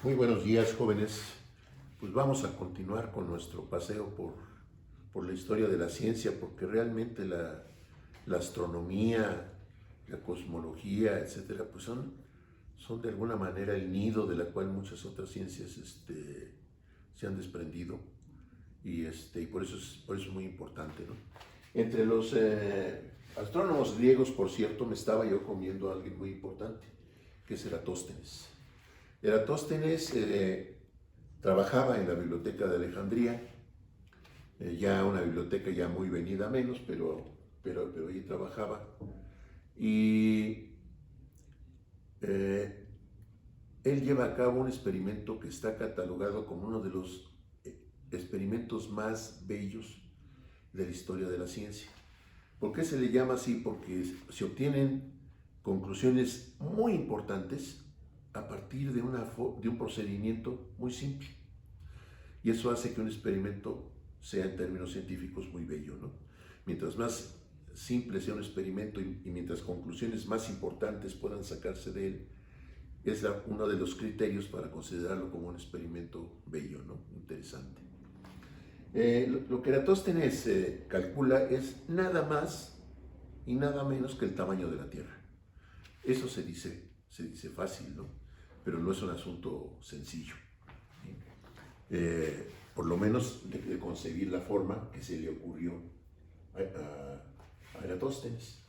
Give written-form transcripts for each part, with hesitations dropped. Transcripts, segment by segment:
Muy buenos días, jóvenes. Pues vamos a continuar con nuestro paseo por la historia de la ciencia, porque realmente la astronomía, la cosmología, etcétera, pues son de alguna manera el nido de la cual muchas otras ciencias se han desprendido y por eso es muy importante, ¿no? Entre los astrónomos griegos, por cierto, me estaba yo comiendo a alguien muy importante, que es Eratóstenes. Eratóstenes trabajaba en la biblioteca de Alejandría, ya una biblioteca ya muy venida a menos, pero ahí trabajaba. Y eh, él lleva a cabo un experimento que está catalogado como uno de los experimentos más bellos de la historia de la ciencia. ¿Por qué se le llama así? Porque se obtienen conclusiones muy importantes a partir de un procedimiento muy simple. Y eso hace que un experimento sea en términos científicos muy bello, ¿no? Mientras más simple sea un experimento y mientras conclusiones más importantes puedan sacarse de él, es uno de los criterios para considerarlo como un experimento bello, ¿no? Interesante. Lo que Eratóstenes calcula es nada más y nada menos que el tamaño de la Tierra. Eso se dice fácil, ¿no? Pero no es un asunto sencillo. Por lo menos de concebir la forma que se le ocurrió a Eratóstenes.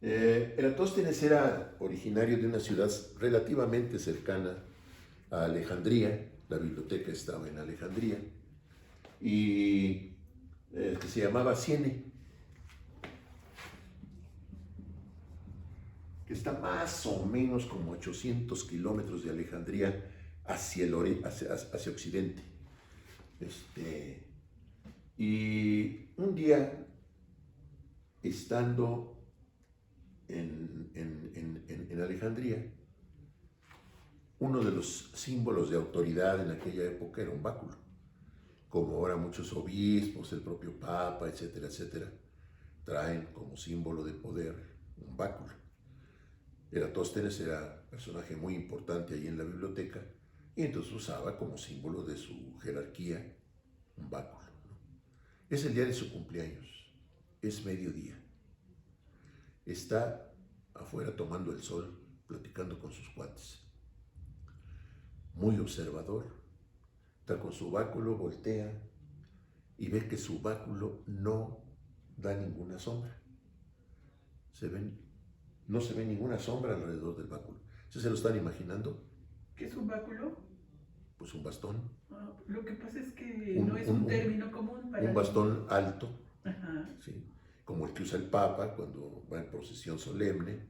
Eratóstenes era originario de una ciudad relativamente cercana a Alejandría, la biblioteca estaba en Alejandría, y que se llamaba Ciene, que está más o menos como 800 kilómetros de Alejandría hacia occidente. Y un día, estando en Alejandría, uno de los símbolos de autoridad en aquella época era un báculo. Como ahora muchos obispos, el propio Papa, etcétera, etcétera, traen como símbolo de poder un báculo. Eratóstenes era un personaje muy importante ahí en la biblioteca y entonces usaba como símbolo de su jerarquía un báculo, ¿no? Es el día de su cumpleaños, es mediodía. Está afuera tomando el sol, platicando con sus cuates. Muy observador, está con su báculo, voltea y ve que su báculo no da ninguna sombra. No se ve ninguna sombra alrededor del báculo. ¿Se lo están imaginando? ¿Qué es un báculo? Pues un bastón. Lo que pasa es que no es un término común para un bastón alto, Ajá. ¿sí? Como el que usa el Papa cuando va en procesión solemne,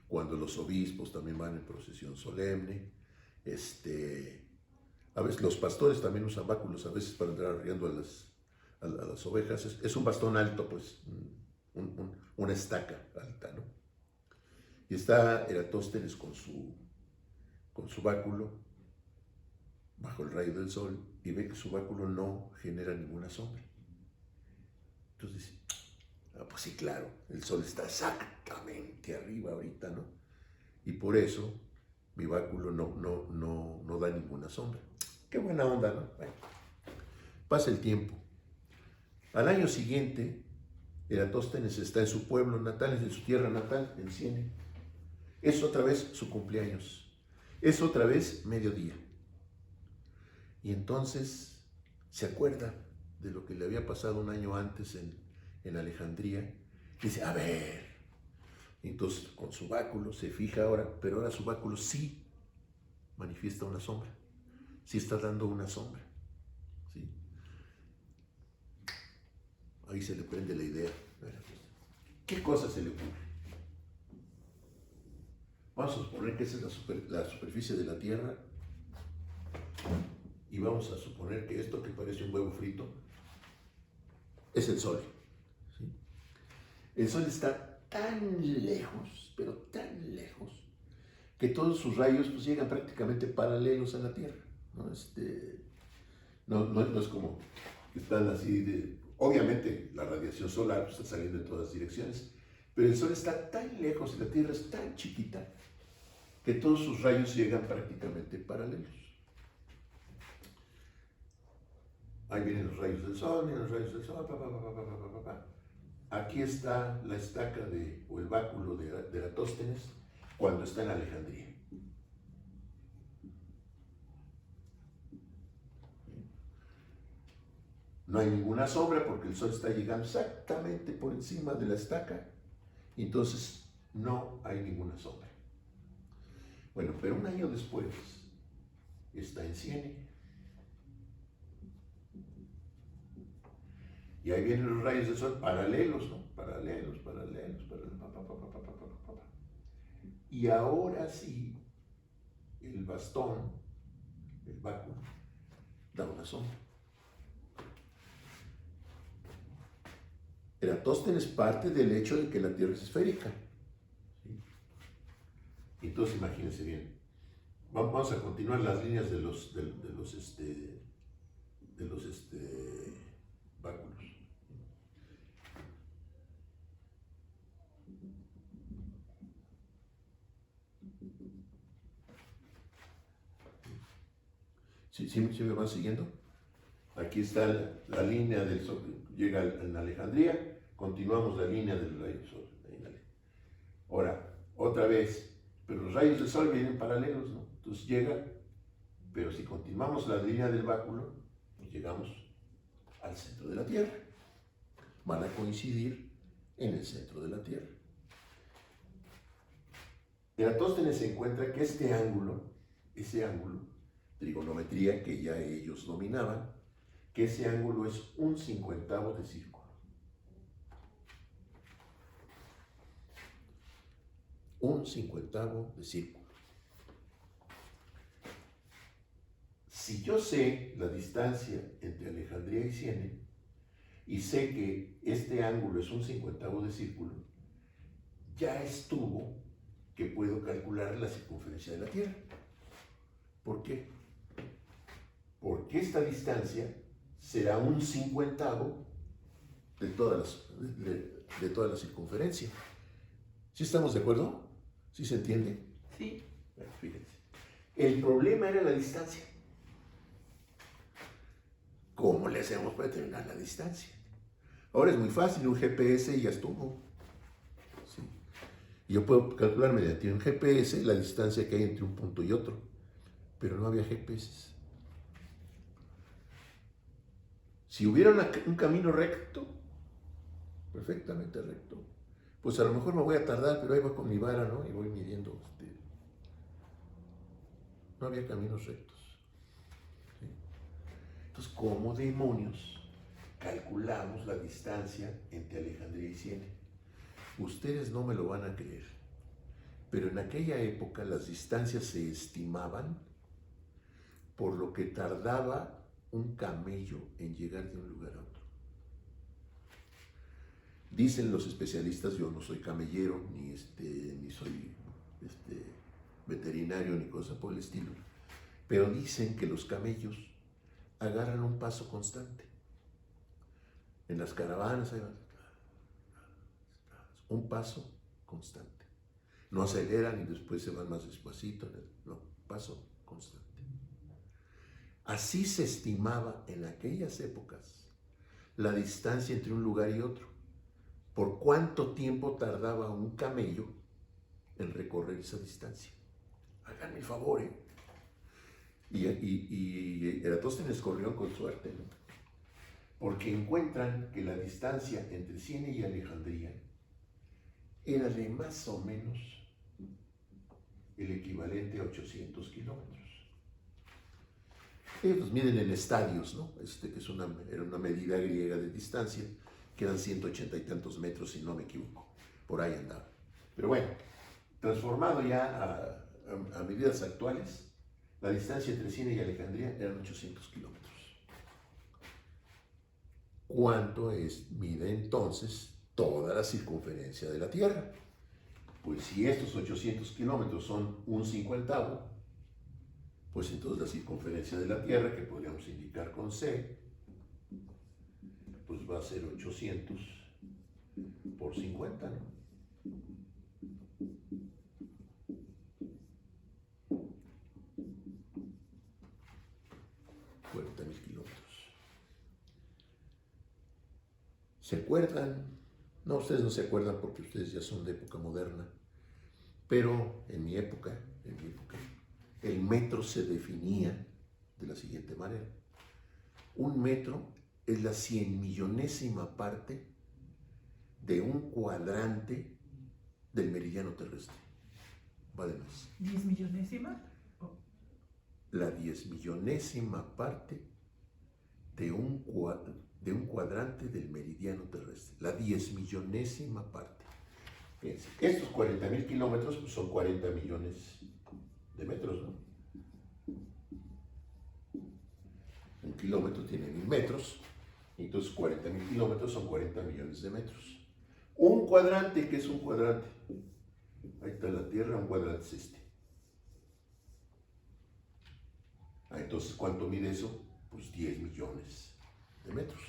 cuando los obispos también van en procesión solemne. A veces los pastores también usan báculos, a veces para entrar arriando a las ovejas. Es un bastón alto, pues, una estaca alta, ¿no? Y está Eratóstenes con su báculo bajo el rayo del sol y ve que su báculo no genera ninguna sombra. Entonces dice, pues sí, claro, el sol está exactamente arriba ahorita, ¿no? Y por eso mi báculo no da ninguna sombra. Qué buena onda, ¿no? Bueno, pasa el tiempo. Al año siguiente, Eratóstenes está en su pueblo natal, en su tierra natal, en Ciene. Es otra vez su cumpleaños. Es otra vez mediodía. Y entonces se acuerda de lo que le había pasado un año antes en Alejandría. Y dice, a ver. Entonces con su báculo se fija ahora, pero ahora su báculo sí manifiesta una sombra. Sí está dando una sombra. ¿Sí? Ahí se le prende la idea. ¿Qué cosa se le ocurre? Vamos a suponer que esa es la superficie de la Tierra y vamos a suponer que esto que parece un huevo frito es el Sol. ¿Sí? El Sol está tan lejos, pero tan lejos, que todos sus rayos pues, llegan prácticamente paralelos a la Tierra, ¿no? No es como que están así obviamente la radiación solar está saliendo en todas direcciones, pero el Sol está tan lejos y la Tierra es tan chiquita que todos sus rayos llegan prácticamente paralelos. Ahí vienen los rayos del sol, vienen los rayos del sol, pa, pa, pa, pa, pa, pa, pa, pa. Aquí está la estaca o el báculo de Eratóstenes cuando está en Alejandría. No hay ninguna sombra porque el sol está llegando exactamente por encima de la estaca y entonces no hay ninguna sombra. Bueno, pero un año después está en Ciene. Y ahí vienen los rayos del sol paralelos, ¿no? Paralelos, paralelos, paralelos, pa, pa, pa, pa, pa, pa, pa, pa, pa. Y ahora sí, el bastón, el báculo, da una sombra. Eratóstenes parte del hecho de que la Tierra es esférica. ¿Sí? Entonces imagínense bien. Vamos a continuar las líneas de los báculos. ¿Sí me van siguiendo? Aquí está la línea del sol, llega en Alejandría, continuamos la línea del rayo del sol. Ahora, otra vez, pero los rayos del sol vienen paralelos, ¿no? Entonces llega, pero si continuamos la línea del báculo, pues llegamos al centro de la Tierra. Van a coincidir en el centro de la Tierra. Eratóstenes se encuentra que ese ángulo, trigonometría que ya ellos dominaban, que ese ángulo es 1/50 de círculo. 1/50 de círculo. Si yo sé la distancia entre Alejandría y Ciene, y sé que este ángulo es 1/50 de círculo, ya estuvo que puedo calcular la circunferencia de la Tierra. ¿Por qué? Porque esta distancia será 1/50 de toda la circunferencia. ¿Sí estamos de acuerdo? ¿Sí se entiende? Sí. Bueno, fíjense. El problema era la distancia. ¿Cómo le hacemos para determinar la distancia? Ahora es muy fácil, un GPS y ya estuvo. ¿Sí? Yo puedo calcular mediante un GPS la distancia que hay entre un punto y otro, pero no había GPS. Si hubiera un camino recto, perfectamente recto, pues a lo mejor me voy a tardar, pero ahí voy con mi vara, ¿no? Y voy midiendo. No había caminos rectos. ¿Sí? Entonces, ¿cómo demonios calculamos la distancia entre Alejandría y Ciene? Ustedes no me lo van a creer, pero en aquella época las distancias se estimaban por lo que tardaba un camello en llegar de un lugar a otro. Dicen los especialistas, yo no soy camellero, ni soy veterinario, ni cosa por el estilo, pero dicen que los camellos agarran un paso constante. En las caravanas hay un paso constante. No aceleran y después se van más despacito, no, paso constante. Así se estimaba en aquellas épocas la distancia entre un lugar y otro. ¿Por cuánto tiempo tardaba un camello en recorrer esa distancia? Háganme el favor, ¿eh? Y Eratóstenes corrió con suerte, ¿no? Porque encuentran que la distancia entre Ciene y Alejandría era de más o menos el equivalente a 800 kilómetros. Ellos miden en estadios, ¿no? Que era una medida griega de distancia, que eran 180 y tantos metros, si no me equivoco. Por ahí andaba. Pero bueno, transformado ya a medidas actuales, la distancia entre Ciene y Alejandría eran 800 kilómetros. ¿Cuánto mide entonces toda la circunferencia de la Tierra? Pues si estos 800 kilómetros son 1/50, pues entonces la circunferencia de la Tierra, que podríamos indicar con C, pues va a ser 800 por 50, ¿no? 40.000 kilómetros. ¿Se acuerdan? No, ustedes no se acuerdan porque ustedes ya son de época moderna, pero en mi época, el metro se definía de la siguiente manera. Un metro es la 100.000.000ª parte de un cuadrante del meridiano terrestre. Va de más. ¿10 millonésima? La 10.000.000ª parte de un cuadrante del meridiano terrestre. La 10.000.000ª parte. Fíjense, estos 40.000 kilómetros pues son 40 millones de metros, ¿no? Un kilómetro tiene 1.000 metros, entonces 40.000 kilómetros son 40 millones de metros. Un cuadrante, ¿qué es un cuadrante? Ahí está la Tierra, un cuadrante es este. Entonces, ¿cuánto mide eso? Pues 10 millones de metros.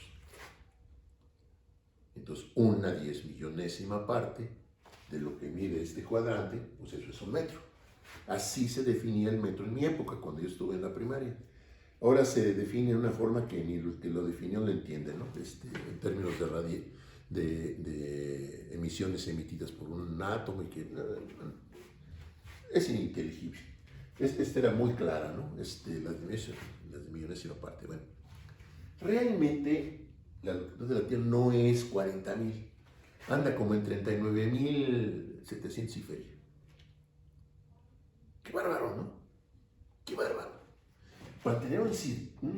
Entonces, una 10.000.000ª parte de lo que mide este cuadrante, pues eso es un metro. Así se definía el metro en mi época, cuando yo estuve en la primaria. Ahora se define de una forma que ni el que lo definió lo entiende, ¿no? En términos de emisiones emitidas por un átomo y que es ininteligible. Esta era muy clara, ¿no? La millonesima parte. Bueno, realmente la longitud de la Tierra no es 40.000, anda como en 39.700 y feria. Qué bárbaro, ¿no? Qué bárbaro. Para tener una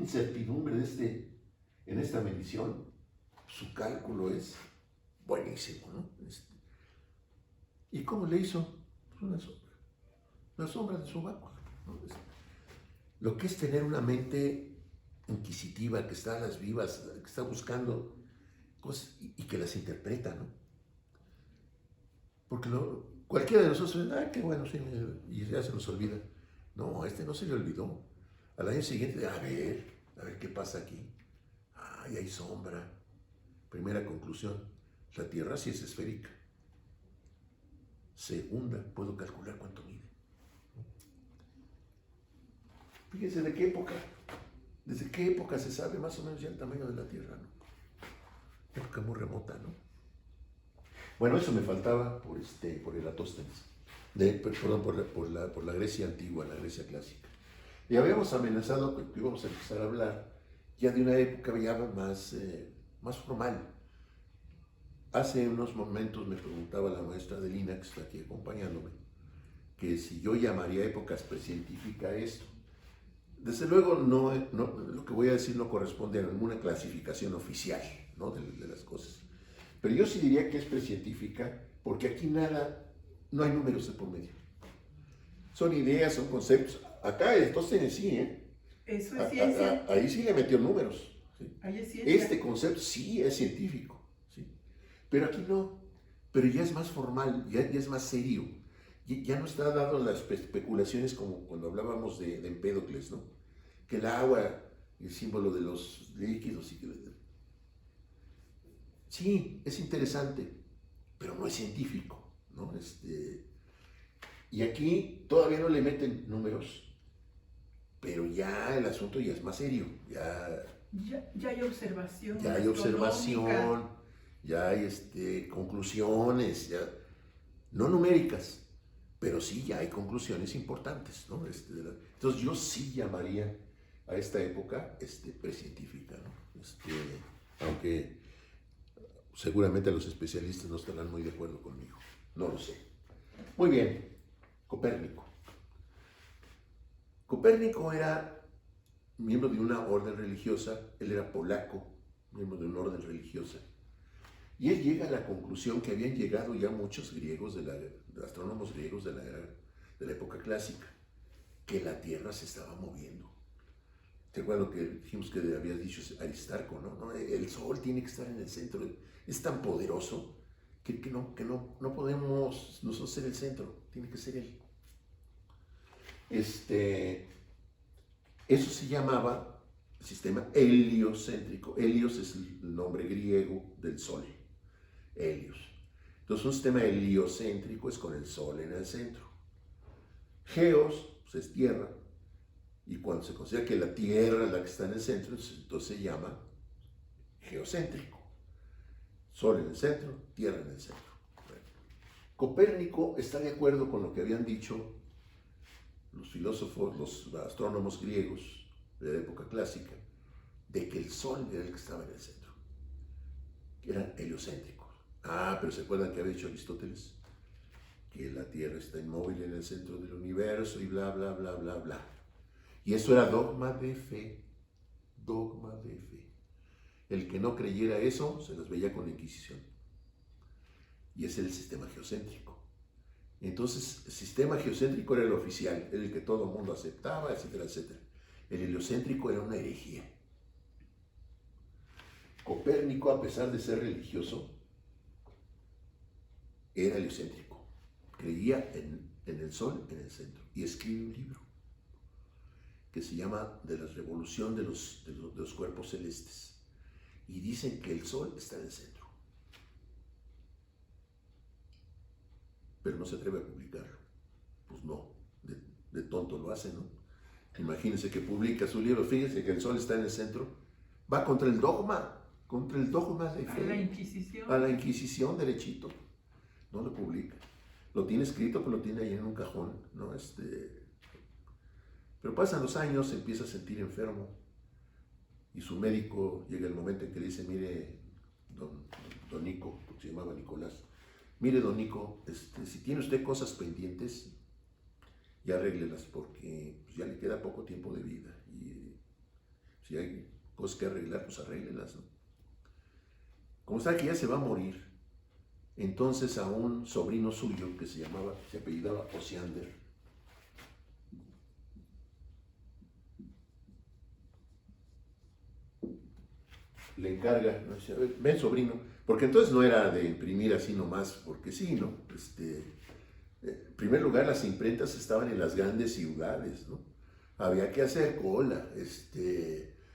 incertidumbre en esta medición, su cálculo es buenísimo, ¿no? ¿Y cómo le hizo? Pues una sombra. La sombra de su báculo, ¿no? Lo que es tener una mente inquisitiva, que está a las vivas, que está buscando cosas y que las interpreta, ¿no? Porque cualquiera de nosotros, qué bueno, sí, y ya se nos olvida. No, a este no se le olvidó. Al año siguiente, a ver qué pasa aquí. Y hay sombra. Primera conclusión, la Tierra sí es esférica. Segunda, puedo calcular cuánto mide. Fíjense de qué época. ¿Desde qué época se sabe más o menos ya el tamaño de la Tierra, ¿no? Época muy remota, ¿no? Bueno, eso me faltaba por Eratóstenes. Perdón, por la Grecia antigua, la Grecia clásica. Y habíamos amenazado que íbamos a empezar a hablar ya de una época ya más formal. Hace unos momentos me preguntaba la maestra Adelina, que está aquí acompañándome, que si yo llamaría épocas precientífica esto. Desde luego, lo que voy a decir no corresponde a ninguna clasificación oficial, ¿no? de las cosas. Pero yo sí diría que es precientífica porque aquí no hay números de por medio. Son ideas, son conceptos. Acá Eratóstenes sí, ¿eh? Eso es ciencia. Ahí sí le metió números. ¿Sí? Ahí es ciencia. Este concepto sí es científico, ¿sí? Pero aquí no. Pero ya es más formal, ya es más serio. Ya no está dado las especulaciones como cuando hablábamos de Empédocles, ¿no? Que el agua, el símbolo de los líquidos. Sí, es interesante, pero no es científico, ¿no? Y aquí todavía no le meten números, pero ya el asunto ya es más serio. Ya hay observación. Ya hay observación, ya hay conclusiones, no numéricas, pero sí ya hay conclusiones importantes, ¿no? Entonces yo sí llamaría a esta época precientífica, ¿no? Aunque seguramente los especialistas no estarán muy de acuerdo conmigo, no lo sé. Muy bien, Copérnico. Copérnico era miembro de una orden religiosa, él era polaco, miembro de una orden religiosa, y él llega a la conclusión que habían llegado ya muchos griegos, astrónomos griegos de la época clásica, que la Tierra se estaba moviendo. ¿Te acuerdas lo que dijimos que habías dicho Aristarco, ¿no? El Sol tiene que estar en el centro, es tan poderoso que no podemos nosotros ser el centro, tiene que ser él. Eso se llamaba el sistema heliocéntrico. Helios es el nombre griego del Sol. Helios. Entonces, un sistema heliocéntrico es con el Sol en el centro. Geos, pues es tierra. Y cuando se considera que la Tierra es la que está en el centro, entonces se llama geocéntrico. Sol en el centro, Tierra en el centro. Bueno, Copérnico está de acuerdo con lo que habían dicho los filósofos, los astrónomos griegos de la época clásica, de que el Sol era el que estaba en el centro, que eran heliocéntricos. Pero ¿se acuerdan que había dicho Aristóteles? Que la Tierra está inmóvil en el centro del universo y bla, bla, bla, bla, bla. Y eso era dogma de fe, dogma de fe. El que no creyera eso se las veía con la Inquisición. Y ese es el sistema geocéntrico. Entonces, el sistema geocéntrico era el oficial, era el que todo el mundo aceptaba, etcétera, etcétera. El heliocéntrico era una herejía. Copérnico, a pesar de ser religioso, era heliocéntrico. Creía en el Sol en el centro. Y escribe un libro que se llama De la revolución de los cuerpos celestes. Y dicen que el Sol está en el centro. Pero no se atreve a publicarlo. Pues no, de tonto lo hace, ¿no? Imagínense que publica su libro, fíjense que el Sol está en el centro, va contra el dogma de fe. A la Inquisición. A la Inquisición, derechito. No lo publica. Lo tiene escrito, pero lo tiene ahí en un cajón, ¿no? Pero pasan los años, se empieza a sentir enfermo y su médico llega el momento en que le dice, mire, don Nico, porque se llamaba Nicolás, mire, don Nico, si tiene usted cosas pendientes, ya arréglelas porque pues, ya le queda poco tiempo de vida y si hay cosas que arreglar, pues arréglelas, ¿no? Como sabe que ya se va a morir, entonces a un sobrino suyo que se apellidaba Osiander, le encarga, ¿no? Dice, ven sobrino, porque entonces no era de imprimir así nomás, porque sí, ¿no? En primer lugar, las imprentas estaban en las grandes ciudades, ¿no? Había que hacer cola,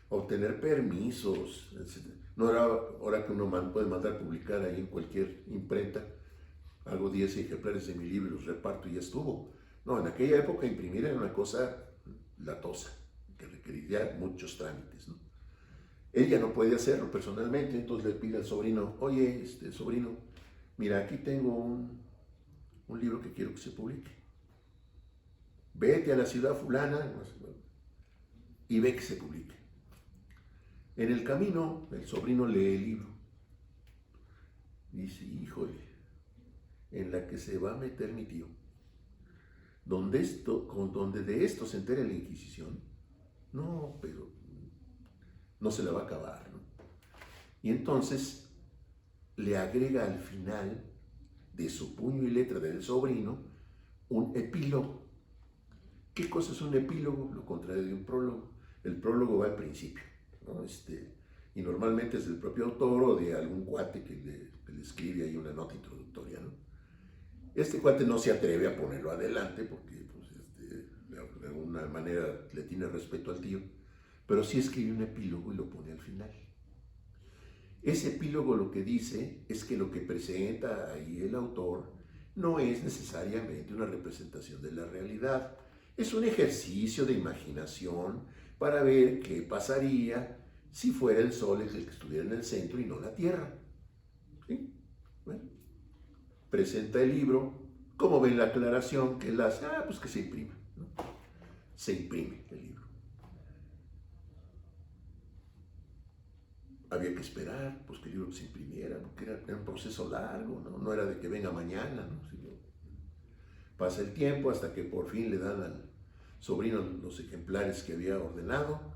obtener permisos, etc. No era ahora que uno puede mandar publicar ahí en cualquier imprenta, hago 10 ejemplares de mi libro, los reparto y ya estuvo. No, en aquella época imprimir era una cosa latosa, que requeriría muchos trámites, ¿no? Ella no puede hacerlo personalmente, entonces le pide al sobrino, oye, sobrino, mira, aquí tengo un libro que quiero que se publique. Vete a la ciudad fulana y ve que se publique. En el camino, el sobrino lee el libro. Dice, híjole, en la que se va a meter mi tío. Donde de esto se entere la Inquisición, no, pero no se la va a acabar, ¿no? Y entonces le agrega al final de su puño y letra del sobrino un epílogo. ¿Qué cosa es un epílogo? Lo contrario de un prólogo. El prólogo va al principio, ¿no? Y normalmente es del propio autor o de algún cuate que le escribe ahí una nota introductoria, ¿no? Este cuate no se atreve a ponerlo adelante porque pues, de alguna manera le tiene respeto al tío, pero sí escribe un epílogo y lo pone al final. Ese epílogo lo que dice es que lo que presenta ahí el autor no es necesariamente una representación de la realidad. Es un ejercicio de imaginación para ver qué pasaría si fuera el Sol el que estuviera en el centro y no la Tierra. ¿Sí? Bueno, presenta el libro. ¿Cómo ven la aclaración que él hace? Pues que se imprima, ¿no? Se imprime el libro. Había que esperar pues, que el libro se imprimiera, porque era un proceso largo, ¿no? No era de que venga mañana, ¿no? Sino, pasa el tiempo hasta que por fin le dan al sobrino los ejemplares que había ordenado,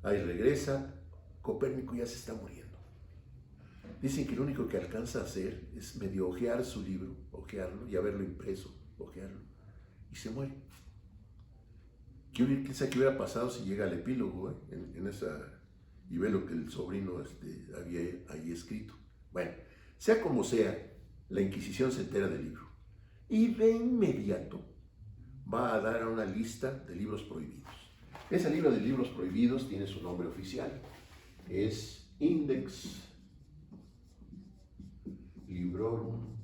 ahí regresa, Copérnico ya se está muriendo. Dicen que lo único que alcanza a hacer es medio ojear su libro, ojearlo y haberlo impreso, ojearlo, y se muere. ¿Quién sabe qué hubiera pasado si llega al epílogo, en esa... y ve lo que el sobrino había ahí escrito? Bueno, sea como sea, la Inquisición se entera del libro y de inmediato va a dar una lista de libros prohibidos. Ese libro de libros prohibidos tiene su nombre oficial, es Index Librorum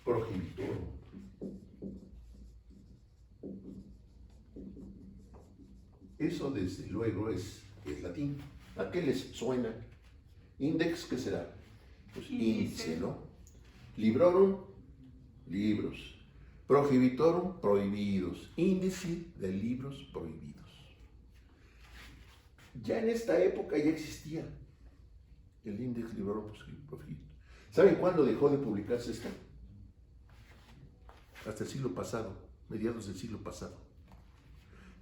Prohibitorum. Eso desde luego es latín. ¿A qué les suena Index, ¿qué será? Pues Índice. índice, ¿no? Librorum, libros. Prohibitorum, prohibidos. Índice de libros prohibidos. Ya en esta época ya existía el Index Librorum Prohibito. ¿Saben cuándo dejó de publicarse esto? Hasta el siglo pasado, mediados del siglo pasado.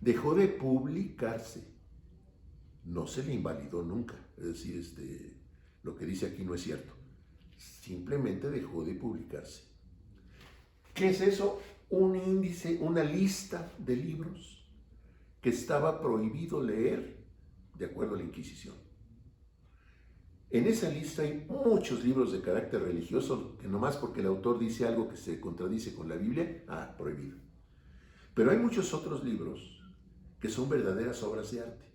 Dejó de publicarse. No se le invalidó nunca. Es decir, lo que dice aquí no es cierto. Simplemente dejó de publicarse. ¿Qué es eso? Un índice, una lista de libros que estaba prohibido leer de acuerdo a la Inquisición. En esa lista hay muchos libros de carácter religioso que nomás porque el autor dice algo que se contradice con la Biblia, prohibido. Pero hay muchos otros libros que son verdaderas obras de arte.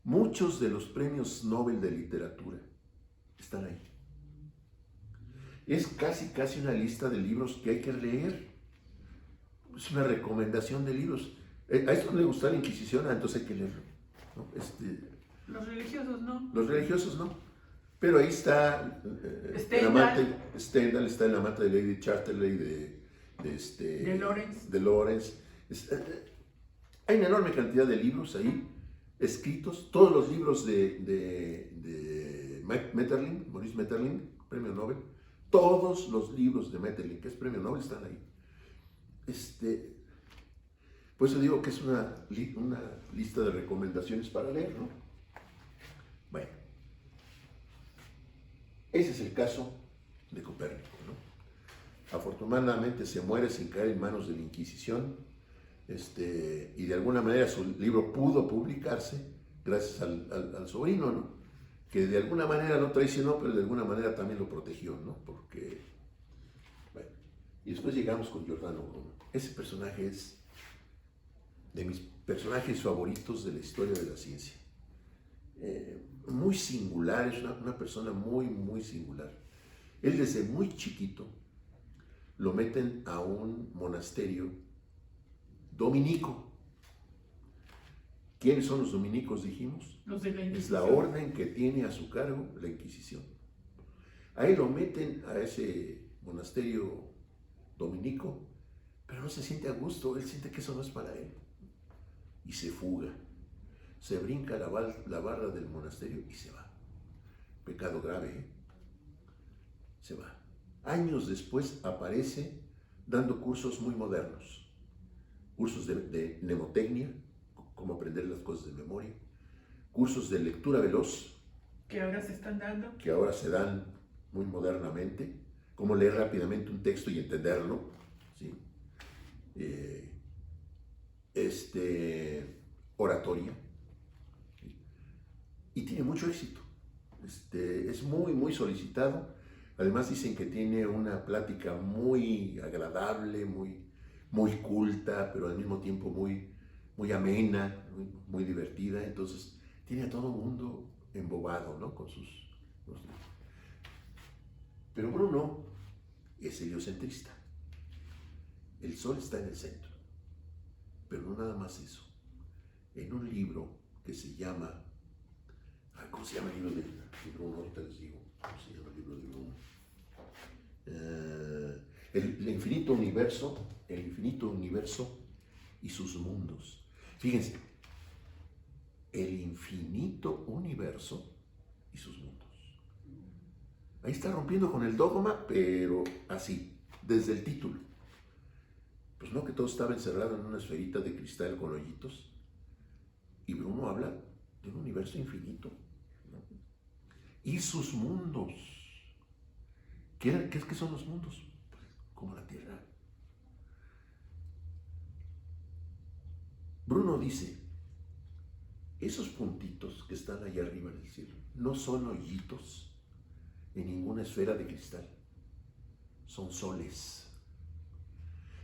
Muchos de los premios Nobel de literatura están ahí. Es casi una lista de libros que hay que leer. Es una recomendación de libros. A esto no le gusta la Inquisición, entonces hay que leerlo, ¿no? Los religiosos no. Los religiosos no. Pero ahí está Stendhal, está el amante de Lady Chatterley, de Lawrence. De Lawrence. Hay una enorme cantidad de libros ahí escritos. Todos los libros de Maeterlinck, Maurice Maeterlinck, premio Nobel. Todos los libros de Maeterlinck, que es premio Nobel, están ahí. Por eso digo que es una lista de recomendaciones para leer, ¿no? Bueno, ese es el caso de Copérnico, ¿no? Afortunadamente se muere sin caer en manos de la Inquisición, y de alguna manera su libro pudo publicarse gracias al sobrino, ¿no? Que de alguna manera lo traicionó, pero de alguna manera también lo protegió, ¿no? Porque, bueno, y después llegamos con Giordano Bruno. Ese personaje es de mis personajes favoritos de la historia de la ciencia. Muy singular, es una persona muy singular. Él desde muy chiquito lo meten a un monasterio dominico. ¿Quiénes son los dominicos, dijimos? Los de la Inquisición. Es la orden que tiene a su cargo la Inquisición. Ahí lo meten a ese monasterio dominico, pero no se siente a gusto, él siente que eso no es para él. Y se fuga. Se brinca la barra del monasterio y se va. Pecado grave, ¿eh? Se va. Años después aparece dando cursos muy modernos. Cursos de mnemotecnia, cómo aprender las cosas de memoria. Cursos de lectura veloz. Que ahora se están dando. Que ahora se dan muy modernamente. Cómo leer rápidamente un texto y entenderlo. ¿Sí? Oratoria. Y tiene mucho éxito. Es muy solicitado. Además dicen que tiene una plática muy agradable, muy culta, pero al mismo tiempo muy amena, muy divertida. Entonces tiene a todo el mundo embobado, ¿no? Con sus... Pero Bruno es heliocentrista. El sol está en el centro. Pero no nada más eso. En un libro que se llama... ¿Cómo se llama el libro de Bruno? Ahorita les digo. ¿Cómo se llama el libro de Bruno? El infinito universo y sus mundos. Fíjense, el infinito universo y sus mundos. Ahí está rompiendo con el dogma, pero así, desde el título. Pues no, que todo estaba encerrado en una esferita de cristal con hoyitos. Y Bruno habla de un universo infinito, ¿no? Y sus mundos. ¿Qué son los mundos? Pues, como la Tierra. Bruno dice, esos puntitos que están allá arriba en el cielo no son hoyitos en ninguna esfera de cristal, son soles.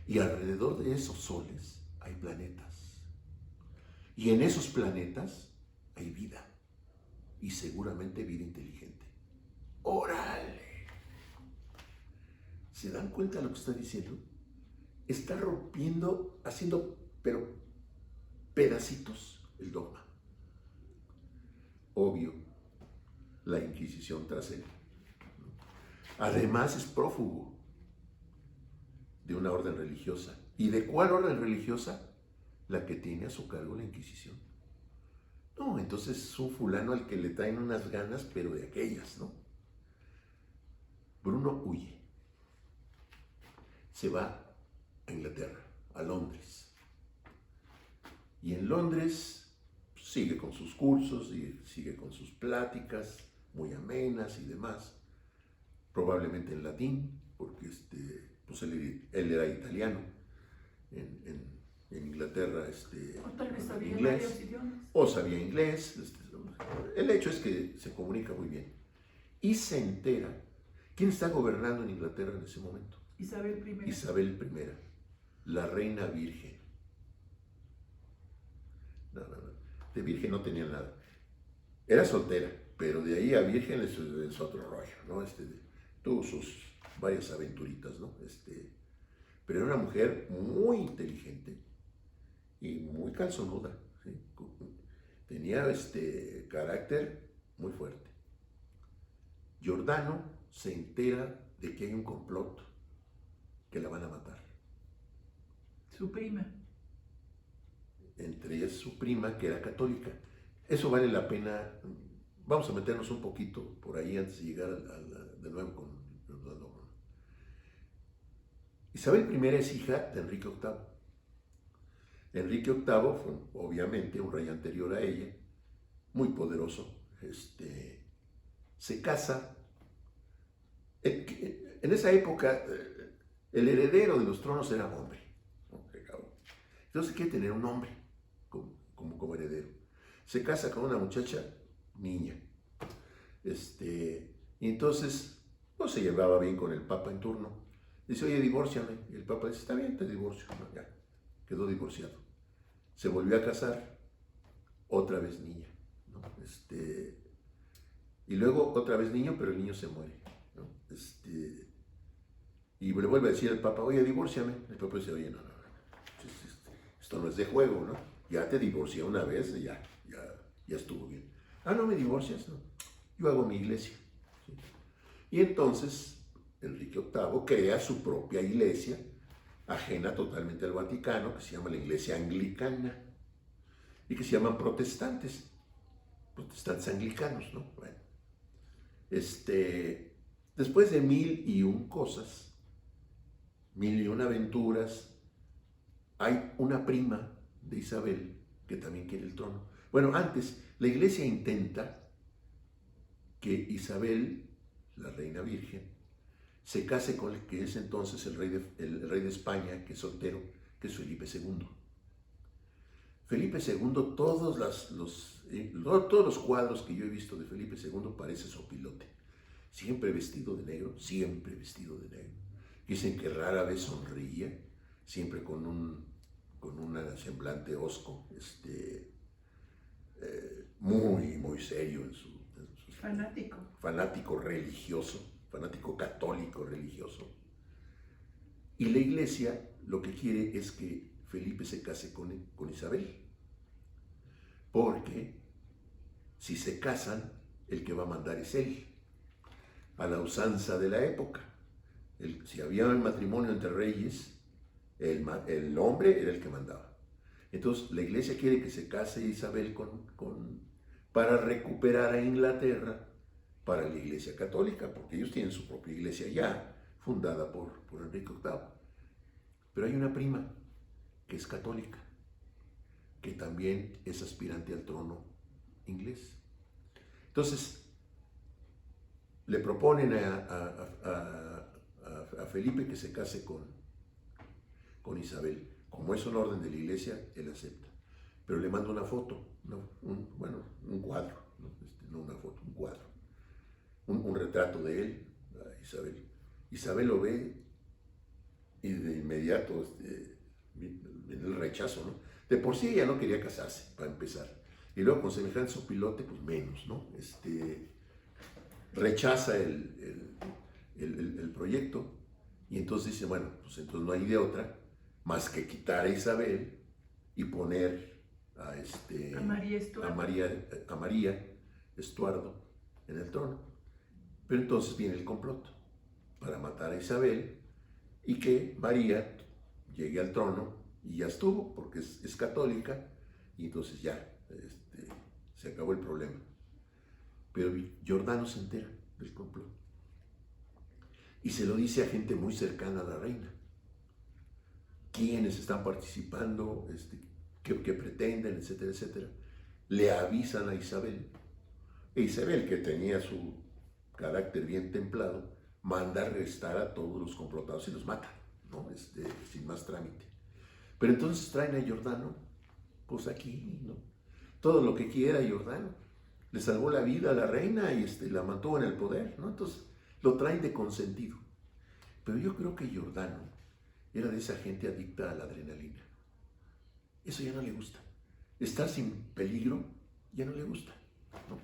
Y alrededor de esos soles hay planetas. Y en esos planetas hay vida. Y seguramente vida inteligente. ¡Órale! ¿Se dan cuenta de lo que está diciendo? Está rompiendo, haciendo, pero pedacitos el dogma. Obvio, la Inquisición tras él. Además es prófugo de una orden religiosa. ¿Y de cuál orden religiosa? La que tiene a su cargo la Inquisición. No, entonces es un fulano al que le traen unas ganas, pero de aquellas, ¿no? Bruno huye. Se va a Inglaterra, a Londres. Y en Londres sigue con sus cursos, y sigue con sus pláticas muy amenas y demás, probablemente en latín, porque pues él era italiano, en Inglaterra O tal vez sabía inglés, varios idiomas. o sabía inglés. El hecho es que se comunica muy bien. Y se entera, ¿quién está gobernando en Inglaterra en ese momento? Isabel I. Isabel I, la reina virgen. No, de virgen no tenía nada. Era soltera, pero de ahí a virgen es otro rollo, ¿no? Tuvo sus varias aventuritas, ¿no? Pero era una mujer muy inteligente y muy calzonuda, ¿sí? Tenía carácter muy fuerte. Giordano se entera de que hay un complot, que la van a matar. Su prima. Entre ellas su prima, que era católica. Eso vale la pena. Vamos a meternos un poquito por ahí antes de llegar de nuevo con Giordano. Isabel I es hija de Enrique VIII. Enrique VIII fue obviamente un rey anterior a ella, muy poderoso. Se casa. En esa época, el heredero de los tronos era hombre, ¿no? Entonces quiere tener un hombre como heredero. Se casa con una muchacha niña. Y entonces no se llevaba bien con el papa en turno. Dice, oye, divórciame. Y el papa dice, está bien, te divorcio. No, ya, quedó divorciado. Se volvió a casar, otra vez niña, ¿no? Y luego otra vez niño, pero el niño se muere, ¿no? Y le vuelve a decir al papa, oye, divórciame. El papa dice, oye, no, esto no es de juego, ¿no? Ya te divorcié una vez, ya estuvo bien. Ah, no me divorcias, no. Yo hago mi iglesia. ¿Sí? Y entonces Enrique VIII crea su propia iglesia, ajena totalmente al Vaticano, que se llama la Iglesia Anglicana, y que se llaman protestantes anglicanos, ¿no? Bueno, después de 1001 cosas, 1001 aventuras, hay una prima de Isabel que también quiere el trono. Bueno, antes, la iglesia intenta que Isabel, la reina virgen, se case con el que es entonces el rey de España, que es soltero, que es Felipe II. Felipe II, todos los cuadros que yo he visto de Felipe II parece sopilote. Siempre vestido de negro, siempre vestido de negro. Dicen que rara vez sonreía, siempre con un semblante hosco, muy, muy serio Fanático. Fanático religioso, fanático católico religioso. Y la iglesia lo que quiere es que Felipe se case con Isabel, porque si se casan, el que va a mandar es él, a la usanza de la época. Si había un matrimonio entre reyes, el hombre era el que mandaba. Entonces la iglesia quiere que se case Isabel para recuperar a Inglaterra para la iglesia católica, porque ellos tienen su propia iglesia ya, fundada por Enrique VIII. Pero hay una prima que es católica, que también es aspirante al trono inglés. Entonces, le proponen a Felipe que se case con Isabel. Como es un orden de la iglesia, él acepta. Pero le manda una foto, un cuadro, no una foto, un cuadro. Un retrato de él, a Isabel. Isabel lo ve y de inmediato viene el rechazo, ¿no? De por sí ella no quería casarse, para empezar. Y luego con semejante sopilote, pues menos, ¿no? Rechaza el proyecto y entonces dice, bueno, pues entonces no hay de otra más que quitar a Isabel y poner a María Estuardo. María Estuardo en el trono. Pero entonces viene el complot para matar a Isabel y que María llegue al trono y ya estuvo, porque es católica, y entonces ya se acabó el problema. Pero Giordano se entera del complot y se lo dice a gente muy cercana a la reina. Quienes están participando, qué pretenden, etcétera, etcétera. Le avisan a Isabel. E Isabel, que tenía su carácter bien templado, manda arrestar a todos los complotados y los mata, ¿no? Sin más trámite. Pero entonces traen a Giordano, pues aquí, ¿no? Todo lo que quiera Giordano. Le salvó la vida a la reina y la mantuvo en el poder, ¿no? Entonces lo traen de consentido. Pero yo creo que Giordano era de esa gente adicta a la adrenalina. Eso ya no le gusta. Estar sin peligro ya no le gusta, ¿no?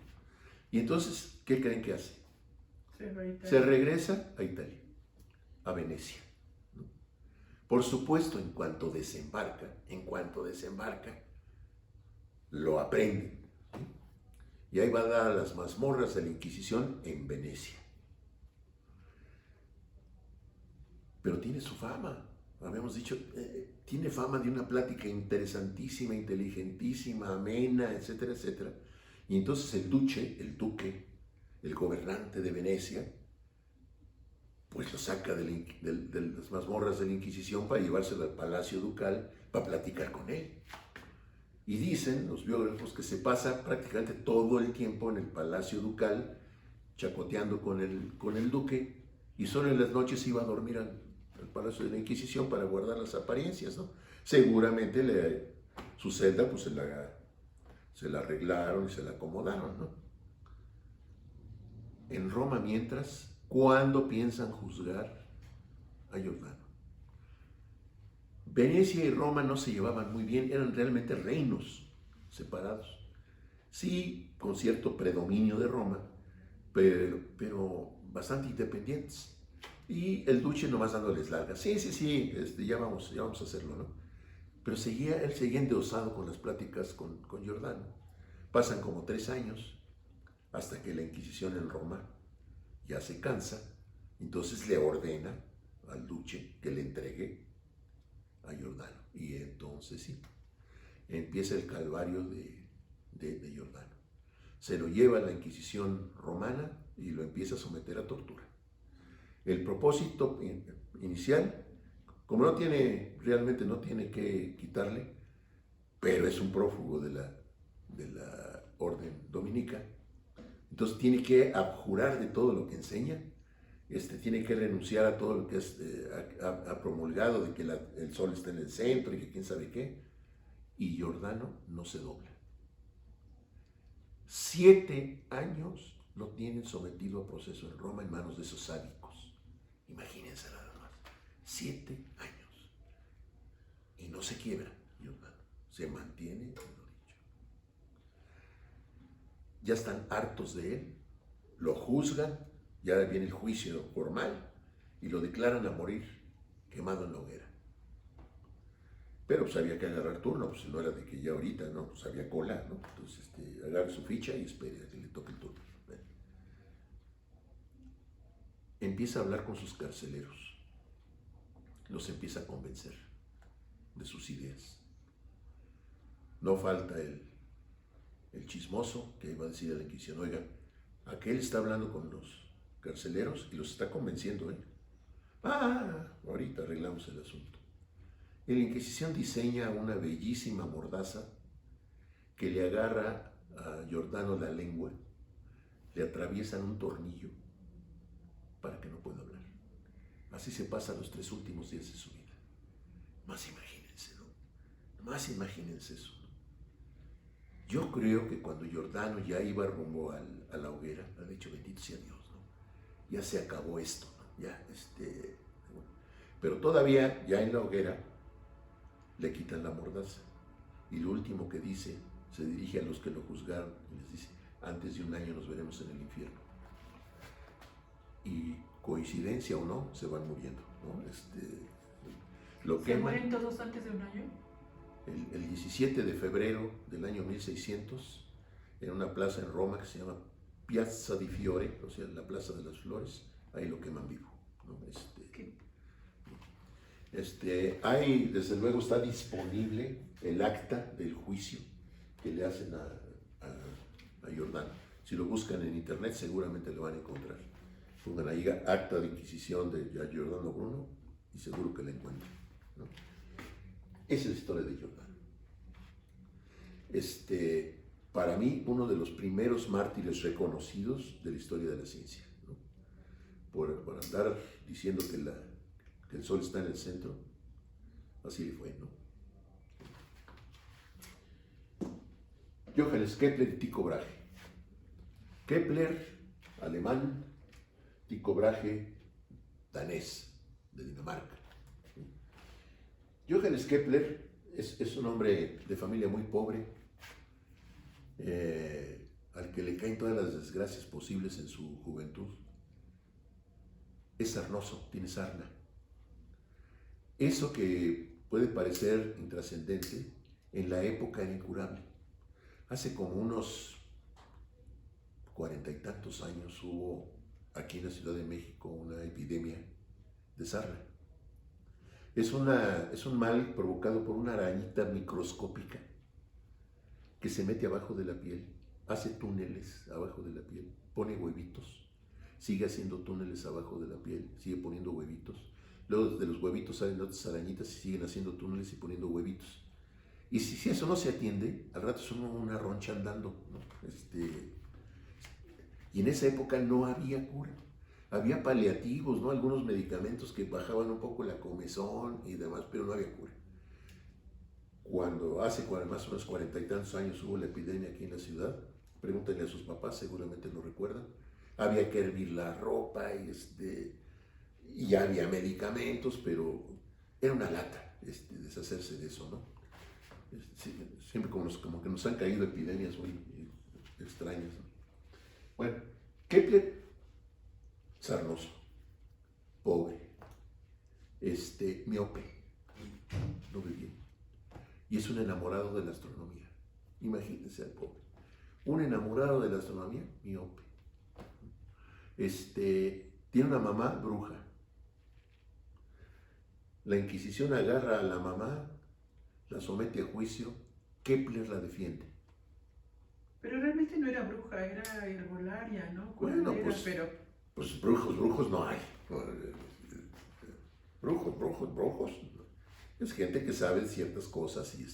Y entonces, ¿qué creen que hace? Se regresa a Italia, a Venecia, ¿no? Por supuesto, en cuanto desembarca, lo aprenden, ¿sí? Y ahí va a dar a las mazmorras de la Inquisición en Venecia. Pero tiene su fama, habíamos dicho, tiene fama de una plática interesantísima, inteligentísima, amena, etcétera, etcétera. Y entonces el duque, el gobernante de Venecia, pues lo saca de las mazmorras de la Inquisición para llevárselo al Palacio Ducal para platicar con él. Y dicen los biógrafos que se pasa prácticamente todo el tiempo en el Palacio Ducal, chacoteando con el duque, y solo en las noches iba a dormir al Palacio de la Inquisición para guardar las apariencias, ¿no? Seguramente su celda pues se la arreglaron y se la acomodaron, ¿no? En Roma, mientras, ¿cuándo piensan juzgar a Giordano? Venecia y Roma no se llevaban muy bien, eran realmente reinos separados. Sí, con cierto predominio de Roma, pero bastante independientes. Y el duce nomás dándoles largas. Sí, ya vamos a hacerlo, ¿no? Pero él seguía endeosado con las pláticas con Giordano. Pasan como 3 años hasta que la Inquisición en Roma ya se cansa. Entonces le ordena al duce que le entregue a Giordano. Y entonces sí, empieza el calvario de Giordano. Se lo lleva a la Inquisición romana y lo empieza a someter a tortura. El propósito inicial, como realmente no tiene que quitarle, pero es un prófugo de la orden dominica, entonces tiene que abjurar de todo lo que enseña, tiene que renunciar a todo lo que ha promulgado, de que el sol está en el centro y que quién sabe qué, y Giordano no se dobla. 7 años lo tienen sometido a proceso en Roma en manos de esos sádicos. Imagínense nada más, 7 años. Y no se quiebra, Giordano, se mantiene en lo dicho. Ya están hartos de él, lo juzgan, ya viene el juicio formal y lo declaran a morir quemado en la hoguera. Pero pues había que agarrar turno, pues no era de que ya ahorita, ¿no? Pues había cola, ¿no? Entonces agarra su ficha y espere a que le toque el turno. Empieza a hablar con sus carceleros, los empieza a convencer de sus ideas. No falta el chismoso que iba a decir a la Inquisición, oiga, aquel está hablando con los carceleros y los está convenciendo, ¿eh? Ahorita arreglamos el asunto. Y la Inquisición diseña una bellísima mordaza que le agarra a Giordano la lengua, le atraviesan un tornillo para que no pueda hablar. Así se pasa los 3 últimos días de su vida. Más imagínense, ¿no? Más imagínense eso, ¿no? Yo creo que cuando Giordano ya iba rumbo a la hoguera, ha dicho, bendito sea Dios, ¿no? Ya se acabó esto, ¿no? Ya, pero todavía, ya en la hoguera, le quitan la mordaza. Y lo último que dice, se dirige a los que lo juzgaron y les dice, antes de 1 año nos veremos en el infierno. Y coincidencia o no, se van muriendo, ¿no? ¿Se mueren todos antes de 1 año? El 17 de febrero del año 1600, en una plaza en Roma que se llama Piazza di Fiore, o sea, la Plaza de las Flores, ahí lo queman vivo, ¿no? ¿Qué? Hay, desde luego, está disponible el acta del juicio que le hacen a Jordán. Si lo buscan en internet, seguramente lo van a encontrar. Pongan ahí acta de inquisición de Giordano Bruno y seguro que la encuentran, ¿no? Esa es la historia de Jordán. Para mí, uno de los primeros mártires reconocidos de la historia de la ciencia, ¿no? Por andar diciendo que el sol está en el centro, así le fue, ¿no? Johannes Kepler y Tycho Brahe. Kepler, alemán, Tycho Brahe, danés, de Dinamarca. Johannes Kepler es un hombre de familia muy pobre, al que le caen todas las desgracias posibles en su juventud. Es sarnoso, tiene sarna. Eso que puede parecer intrascendente, en la época era incurable. Hace como unos 40 y tantos años hubo aquí en la Ciudad de México una epidemia de sarna. Es un mal provocado por una arañita microscópica que se mete abajo de la piel, hace túneles abajo de la piel, pone huevitos, sigue haciendo túneles abajo de la piel, sigue poniendo huevitos. Luego de los huevitos salen otras arañitas y siguen haciendo túneles y poniendo huevitos. Y si eso no se atiende, al rato son una roncha andando, ¿no? Y en esa época no había cura. Había paliativos, ¿no? Algunos medicamentos que bajaban un poco la comezón y demás, pero no había cura. Cuando hace más o menos 40 y tantos años hubo la epidemia aquí en la ciudad, pregúntenle a sus papás, seguramente lo recuerdan, había que hervir la ropa y ya había medicamentos, pero era una lata deshacerse de eso, ¿no? Siempre como que nos han caído epidemias muy extrañas, ¿no? Bueno, Kepler, sarnoso, pobre, miope, no ve bien, y es un enamorado de la astronomía. Imagínense al pobre, un enamorado de la astronomía, miope. Tiene una mamá bruja. La Inquisición agarra a la mamá, la somete a juicio, Kepler la defiende. Pero realmente no era bruja, era herbolaria, ¿no? Bueno, Curandera, pues brujos no hay. Brujos. Es gente que sabe ciertas cosas y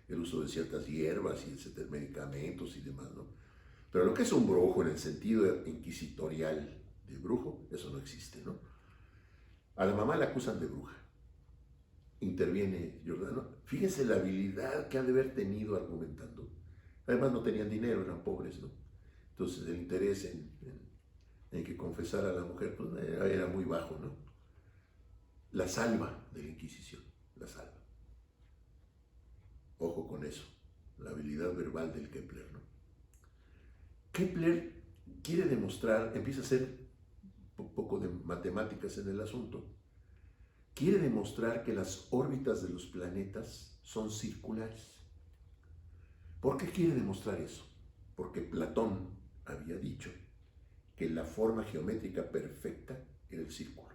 el uso de ciertas hierbas y medicamentos y demás, ¿no? Pero lo que es un brujo en el sentido inquisitorial de brujo, eso no existe, ¿no? A la mamá la acusan de bruja. Interviene Giordano. Fíjense la habilidad que ha de haber tenido argumentando. Además no tenían dinero, eran pobres, ¿no? Entonces el interés en que confesara a la mujer pues, era muy bajo, ¿no? La salva de la Inquisición, la salva. Ojo con eso, la habilidad verbal del Kepler, ¿no? Kepler quiere demostrar, empieza a hacer un poco de matemáticas en el asunto, quiere demostrar que las órbitas de los planetas son circulares. ¿Por qué quiere demostrar eso? Porque Platón había dicho que la forma geométrica perfecta era el círculo.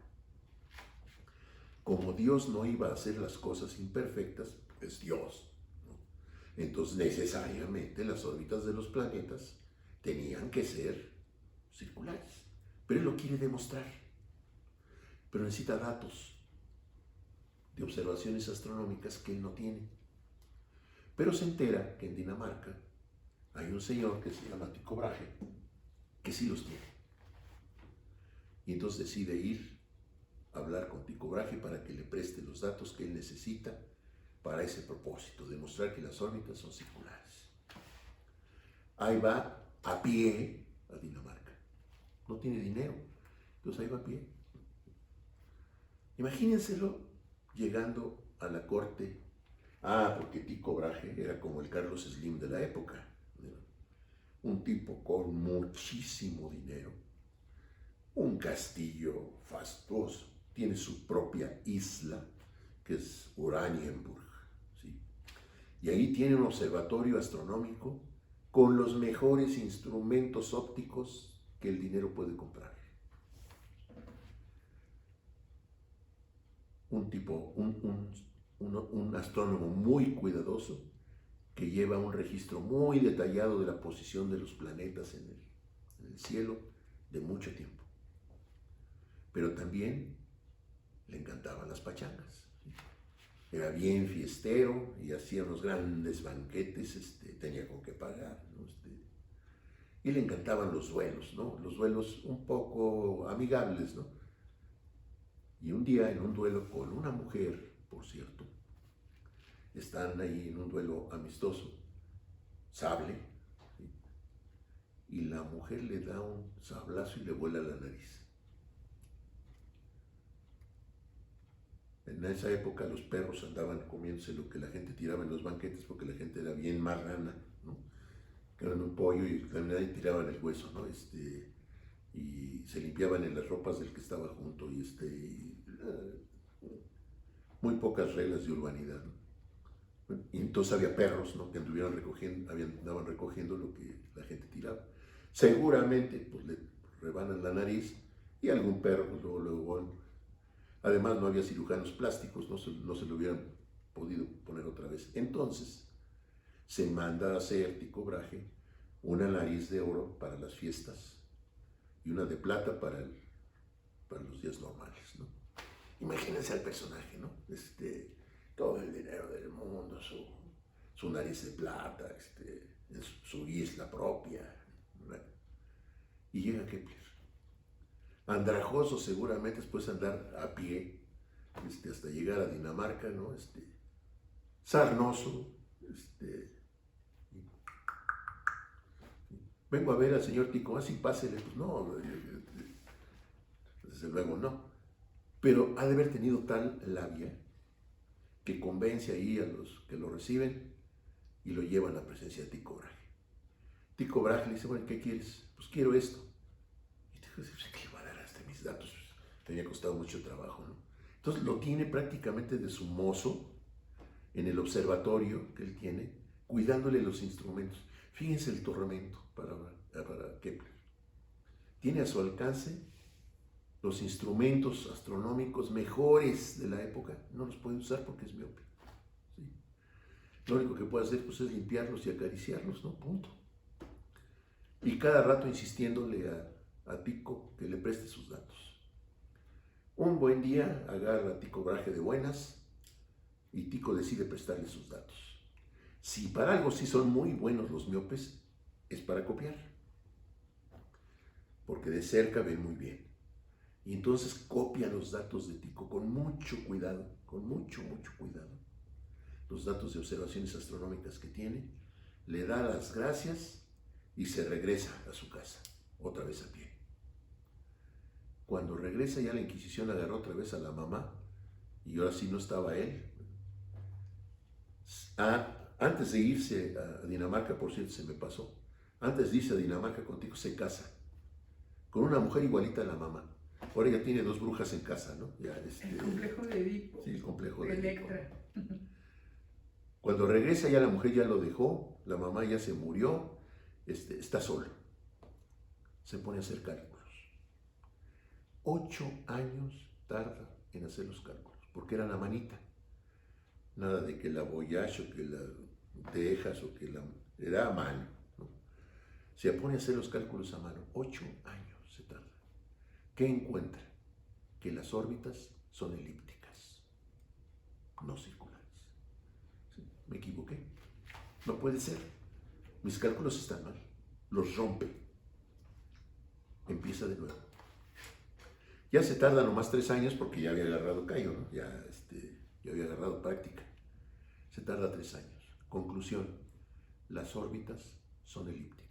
Como Dios no iba a hacer las cosas imperfectas, es Dios, ¿no? Entonces necesariamente las órbitas de los planetas tenían que ser circulares. Pero él lo quiere demostrar. Pero necesita datos de observaciones astronómicas que él no tiene. Pero se entera que en Dinamarca hay un señor que se llama Tycho Brahe, que sí los tiene. Y entonces decide ir a hablar con Tycho Brahe para que le preste los datos que él necesita para ese propósito, demostrar que las órbitas son circulares. Ahí va a pie a Dinamarca. No tiene dinero, entonces ahí va a pie. Imagínenselo llegando a la corte. Porque Tycho Brahe era como el Carlos Slim de la época, ¿no? Un tipo con muchísimo dinero, un castillo fastuoso, tiene su propia isla, que es Uranienburg, ¿sí? Y ahí tiene un observatorio astronómico con los mejores instrumentos ópticos que el dinero puede comprar. Un astrónomo muy cuidadoso que lleva un registro muy detallado de la posición de los planetas en el cielo de mucho tiempo. Pero también le encantaban las pachangas. Era bien fiestero y hacía unos grandes banquetes, tenía con qué pagar, ¿no? Y le encantaban los duelos, ¿no? Los duelos un poco amigables, ¿no? Y un día en un duelo con una mujer, por cierto, están ahí en un duelo amistoso, sable, ¿sí? Y la mujer le da un sablazo y le vuela la nariz. En esa época los perros andaban comiéndose lo que la gente tiraba en los banquetes porque la gente era bien marrana, ¿no? Que eran un pollo y caminaban y tiraban el hueso, ¿no? Y se limpiaban en las ropas del que estaba junto muy pocas reglas de urbanidad, ¿no? Y entonces había perros, ¿no? Que andaban recogiendo lo que la gente tiraba. Seguramente pues le rebanan la nariz y algún perro pues, luego. Además no había cirujanos plásticos, no se lo hubieran podido poner otra vez. Entonces se manda a hacer Tycho Brahe una nariz de oro para las fiestas y una de plata para los días normales, ¿no? Imagínense al personaje, ¿no? Todo el dinero del mundo, su nariz de plata, su isla propia, ¿no? Y llega Kepler. Andrajoso seguramente después de andar a pie hasta llegar a Dinamarca, ¿no? Sarnoso, vengo a ver al señor Tycho, así pásele, pues no, desde luego no, pero ha de haber tenido tal labia que convence ahí a los que lo reciben y lo llevan a la presencia de Tycho Brahe. Tycho Brahe le dice, bueno, ¿qué quieres? Pues quiero esto. Y Tycho dice, ¿qué le va a dar hasta mis datos? Le había costado mucho trabajo, ¿no? Entonces lo tiene prácticamente de su mozo en el observatorio que él tiene, cuidándole los instrumentos. Fíjense el tormento para Kepler. Tiene a su alcance los instrumentos astronómicos mejores de la época, no los puede usar porque es miope. ¿Sí? Lo único que puede hacer pues, es limpiarlos y acariciarlos, ¿no? Punto. Y cada rato insistiéndole a Tycho que le preste sus datos. Un buen día agarra a Tycho Brahe de buenas y Tycho decide prestarle sus datos. Si para algo sí son muy buenos los miopes, es para copiar, porque de cerca ven muy bien. Y entonces copia los datos de Tycho con mucho cuidado, los datos de observaciones astronómicas que tiene, le da las gracias y se regresa a su casa, otra vez a pie. Cuando regresa ya la Inquisición agarró otra vez a la mamá y ahora sí no estaba él. Antes de irse a Dinamarca, por cierto, se me pasó, antes de irse a Dinamarca contigo se casa con una mujer igualita a la mamá. Ahora ya tiene 2 brujas en casa, ¿no? Ya, el complejo de Edipo. Sí, el complejo de Electra. Cuando regresa ya la mujer ya lo dejó, la mamá ya se murió, está solo. Se pone a hacer cálculos. 8 años tarda en hacer los cálculos, porque eran a manita. Nada de que la Voyage o que la Texas o que la... Era a mano, ¿no? Se pone a hacer los cálculos a mano. 8 años se tarda. ¿Qué encuentra? Que las órbitas son elípticas, no circulares. ¿Sí? Me equivoqué. No puede ser. Mis cálculos están mal. Los rompe. Empieza de nuevo. Ya se tarda nomás 3 años porque ya había agarrado callo, ¿no? Ya había agarrado práctica. Se tarda 3 años. Conclusión, las órbitas son elípticas.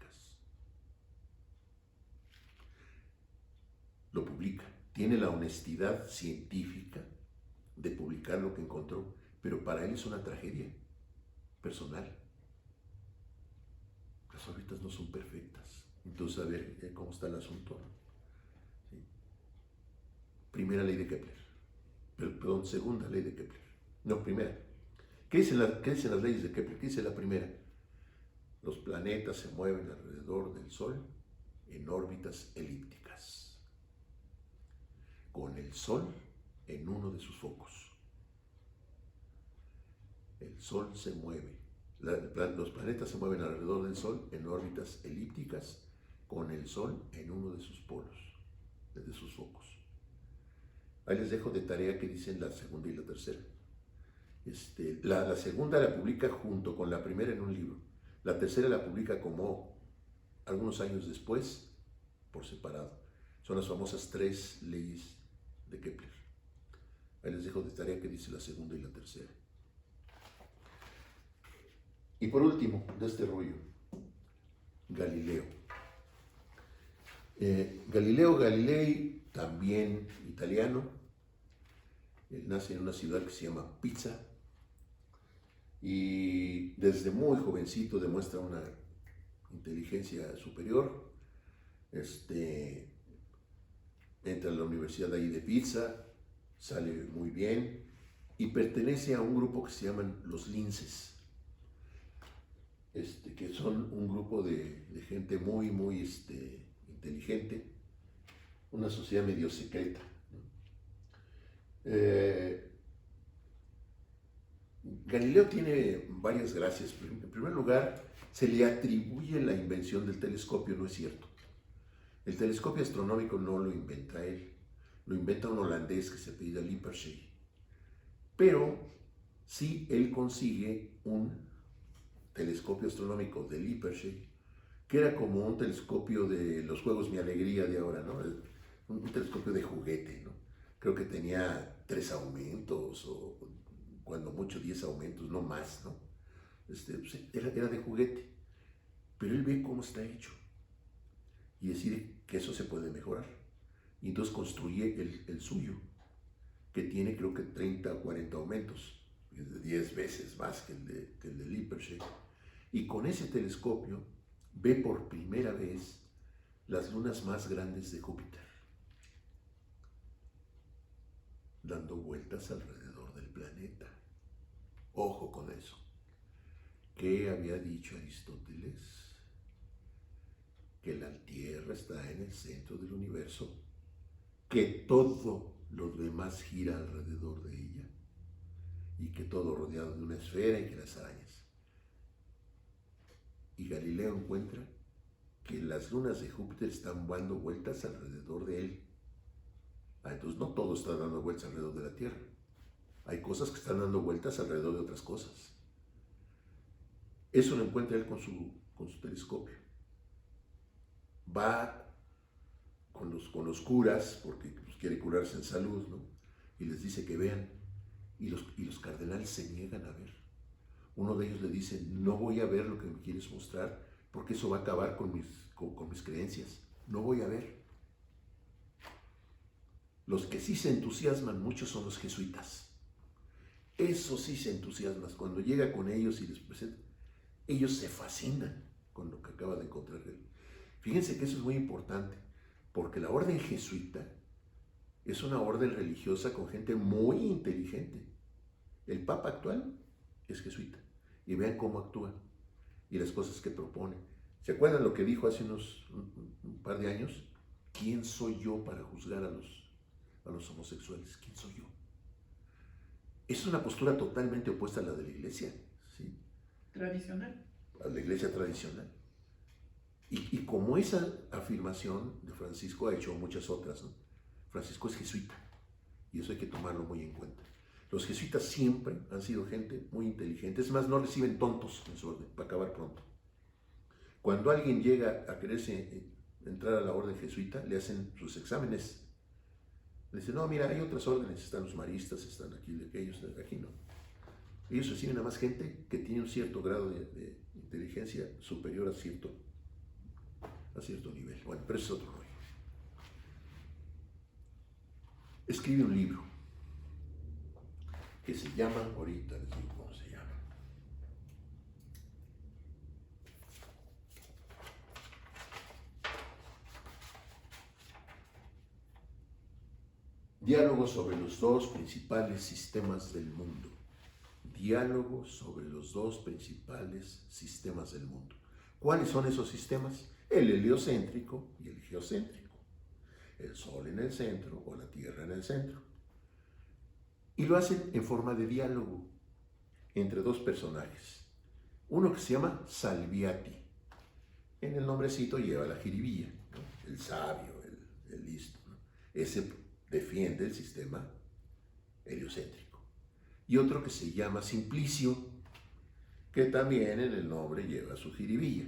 Lo publica. Tiene la honestidad científica de publicar lo que encontró, pero para él es una tragedia personal. Las órbitas no son perfectas. Entonces, a ver cómo está el asunto. ¿Sí? Primera ley de Kepler. Perdón, segunda ley de Kepler. No, primera. ¿Qué dicen las leyes de Kepler? ¿Qué dice la primera? los planetas se mueven alrededor del Sol en órbitas elípticas, con el Sol en uno de sus focos. El Sol se mueve, los planetas se mueven alrededor del Sol en órbitas elípticas, con el Sol en uno de sus polos, de sus focos. Ahí les dejo de tarea que dicen la segunda y la tercera. La segunda la publica junto con la primera en un libro. La tercera la publica como algunos años después, por separado. Son las famosas 3 leyes de Kepler. Ahí les dejo de tarea que dice la segunda y la tercera. Y por último, de este rollo, Galileo. Galileo Galilei, también italiano, él nace en una ciudad que se llama Pisa y desde muy jovencito demuestra una inteligencia superior. Entra a la universidad ahí de Pisa, sale muy bien y pertenece a un grupo que se llaman los linces. Que son un grupo de gente muy inteligente, una sociedad medio secreta, ¿no? Galileo tiene varias gracias. En primer lugar, se le atribuye la invención del telescopio, no es cierto. El telescopio astronómico no lo inventa él, lo inventa un holandés que se apellida Lippershey. Pero sí él consigue un telescopio astronómico de Lippershey, que era como un telescopio de los Juegos Mi Alegría de ahora, ¿no? Un telescopio de juguete, ¿no? Creo que tenía 3 aumentos o cuando mucho 10 aumentos, no más, ¿no? Era de juguete, pero él ve cómo está hecho y decide que eso se puede mejorar. Y entonces construye el suyo, que tiene creo que 30 o 40 aumentos, 10 veces más que el de Lippershey. Y con ese telescopio ve por primera vez las lunas más grandes de Júpiter, dando vueltas alrededor del planeta. Ojo con eso. ¿Qué había dicho Aristóteles? Que la Tierra está en el centro del universo, que todo lo demás gira alrededor de ella y que todo rodeado de una esfera y que las arañas. Y Galileo encuentra que las lunas de Júpiter están dando vueltas alrededor de él. Entonces no todo está dando vueltas alrededor de la Tierra. Hay cosas que están dando vueltas alrededor de otras cosas. Eso lo encuentra él con su telescopio. Va con los curas, porque pues, quiere curarse en salud, ¿no? Y les dice que vean. Y los cardenales se niegan a ver. Uno de ellos le dice, no voy a ver lo que me quieres mostrar, porque eso va a acabar con mis creencias. No voy a ver. Los que sí se entusiasman mucho son los jesuitas. Eso sí se entusiasman. Cuando llega con ellos y les presenta, ellos se fascinan con lo que acaba de encontrar él. Fíjense que eso es muy importante, porque la orden jesuita es una orden religiosa con gente muy inteligente. El Papa actual es jesuita. Y vean cómo actúa y las cosas que propone. ¿Se acuerdan lo que dijo hace un par de años? ¿Quién soy yo para juzgar a los homosexuales? ¿Quién soy yo? Es una postura totalmente opuesta a la de la iglesia, ¿sí? Tradicional. A la iglesia tradicional. Y como esa afirmación de Francisco ha hecho muchas otras, ¿no? Francisco es jesuita y eso hay que tomarlo muy en cuenta. Los jesuitas siempre han sido gente muy inteligente, es más, no reciben tontos en su orden, para acabar pronto. Cuando alguien llega a quererse entrar a la orden jesuita, le hacen sus exámenes. Le dicen, no, mira, hay otras órdenes, están los maristas, están aquí, aquellos, aquí no. Ellos reciben a más gente que tiene un cierto grado de inteligencia superior a cierto nivel. Bueno, pero eso es otro rollo. Escribe un libro que se llama, ahorita les digo cómo se llama. Diálogo sobre los 2 principales sistemas del mundo. Diálogo sobre los 2 principales sistemas del mundo. ¿Cuáles son esos sistemas? El heliocéntrico y el geocéntrico. El Sol en el centro o la Tierra en el centro. Y lo hacen en forma de diálogo entre dos personajes. Uno que se llama Salviati. En el nombrecito lleva la jiribilla, ¿no? El sabio, el listo, ¿no? Ese defiende el sistema heliocéntrico. Y otro que se llama Simplicio, que también en el nombre lleva su jiribilla.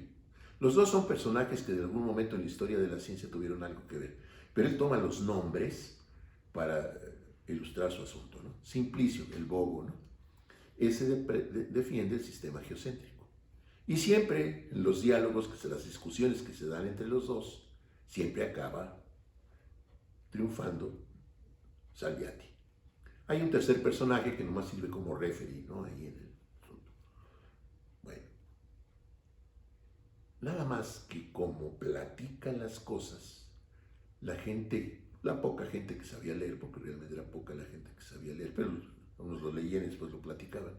Los dos son personajes que de algún momento en la historia de la ciencia tuvieron algo que ver, pero él toma los nombres para ilustrar su asunto, ¿no? Simplicio, el bobo, ¿no? Ese defiende el sistema geocéntrico. Y siempre en los diálogos, las discusiones que se dan entre los dos, siempre acaba triunfando Salviati. Hay un tercer personaje que nomás sirve como referee, ¿no? Ahí en el asunto. Bueno, nada más que como platican las cosas, la gente, la poca gente que sabía leer, porque realmente era poca la gente que sabía leer, pero unos lo leían y después lo platicaban.